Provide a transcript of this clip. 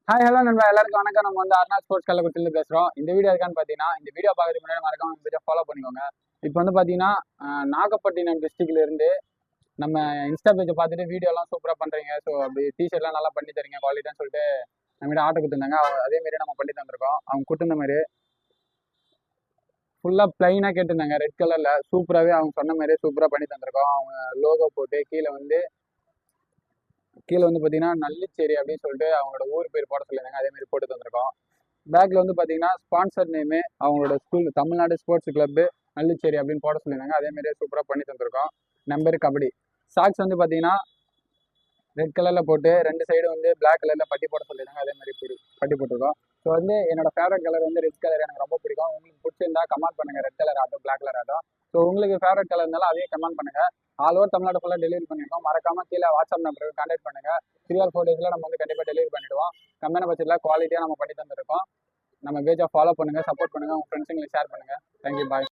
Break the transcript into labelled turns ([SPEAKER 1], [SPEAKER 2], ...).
[SPEAKER 1] Hi hello நண்பா எல்லாருக்கும் வணக்கம். நம்ம வந்து அருணா ஸ்போர்ட்ஸ் கள்ளக்குறிச்சியிலிருந்து பேசுறோம். இந்த வீடியோ இருக்கான்னு பார்த்தீங்கன்னா, இந்த வீடியோ பார்க்கறதுக்கு முன்னாடி மறக்காம இந்த வீடியோ ஃபாலோ பண்ணிக்கோங்க. இப்போ வந்து பார்த்தீங்கன்னா, நாகப்பட்டினம் டிஸ்ட்ரிக்ட்ல இருந்து நம்ம இன்ஸ்டா பேஜை பார்த்துட்டு வீடியோலாம் சூப்பராக பண்ணுறீங்க. ஸோ அப்படி டிஷர்ட்லாம் நல்லா பண்ணி தரீங்க குவாலிட்டின்னு சொல்லிட்டு நம்மகிட்ட ஆர்டர் கொடுத்துருந்தாங்க. அதே மாரி நம்ம பண்ணி தந்திருக்கோம். அவங்க கொடுத்துருந்த மாதிரி ஃபுல்லாக பிளைனாக கேட்டிருந்தாங்க. ரெட் கலரில் சூப்பராகவே அவங்க சொன்ன மாதிரியே சூப்பராக பண்ணி தந்திருக்கோம். அவங்க லோகோ போட்டு கீழே வந்து பார்த்தீங்கன்னா நல்லிச்சேரி அப்படின்னு சொல்லிட்டு அவங்களோட ஊர் பேர் போட சொல்லியிருந்தாங்க. அதே மாதிரி போட்டு தந்திருக்கோம். பேக்ல வந்து பார்த்தீங்கன்னா ஸ்பான்சர் நேமு அவங்களோட school Tamil Nadu sports club Nallicheri அப்படின்னு போட சொல்லியிருந்தாங்க. அதே மாதிரியே சூப்பராக பண்ணி தந்திருக்கோம். நம்பர் கபடி சாக்ஸ் வந்து பார்த்தீங்கன்னா ரெட் கலரில் போட்டு ரெண்டு சைடு வந்து பிளாக் கலரில் பட்டி போட சொல்லியிருந்தாங்க. அதே மாதிரி பட்டி போட்டிருக்கோம். ஸோ வந்து என்னோட ஃபேவரட் கலர் வந்து ரெட் கலர் எனக்கு ரொம்ப பிடிக்கும். உங்களுக்கு பிடிச்சிருந்தா கமெண்ட் பண்ணுங்க. ரெட் கலர் ஆட்டும் பிளாக் கலர் ஆட்டும். ஸோ உங்களுக்கு ஃபேவரட் கலர் இருந்தாலும் அதையும் கமெண்ட் பண்ணுங்க. ஆல் ஓவர் தமிழ்நாடு ஃபுல்லாக டெலிவரி பண்ணிருக்கோம். மறக்காம கீழே வாட்ஸ்அப் நம்பருக்கு கான்டாக்ட் பண்ணுங்க. 3 or 4 daysல நம்ம வந்து கண்டிப்பாக டெலிவரி பண்ணிடுவோம். கம்மியான பட்சத்தில் குவாலிட்டியாக நம்ம பண்ணி தந்துருக்கோம். நம்ம பேஜை ஃபாலோ பண்ணுங்க, சப்போர்ட் பண்ணுங்க, உங்க ஃப்ரெண்ட்ஸுங்களுக்கு ஷேர் பண்ணுங்க. தேங்க்யூ, பாய்.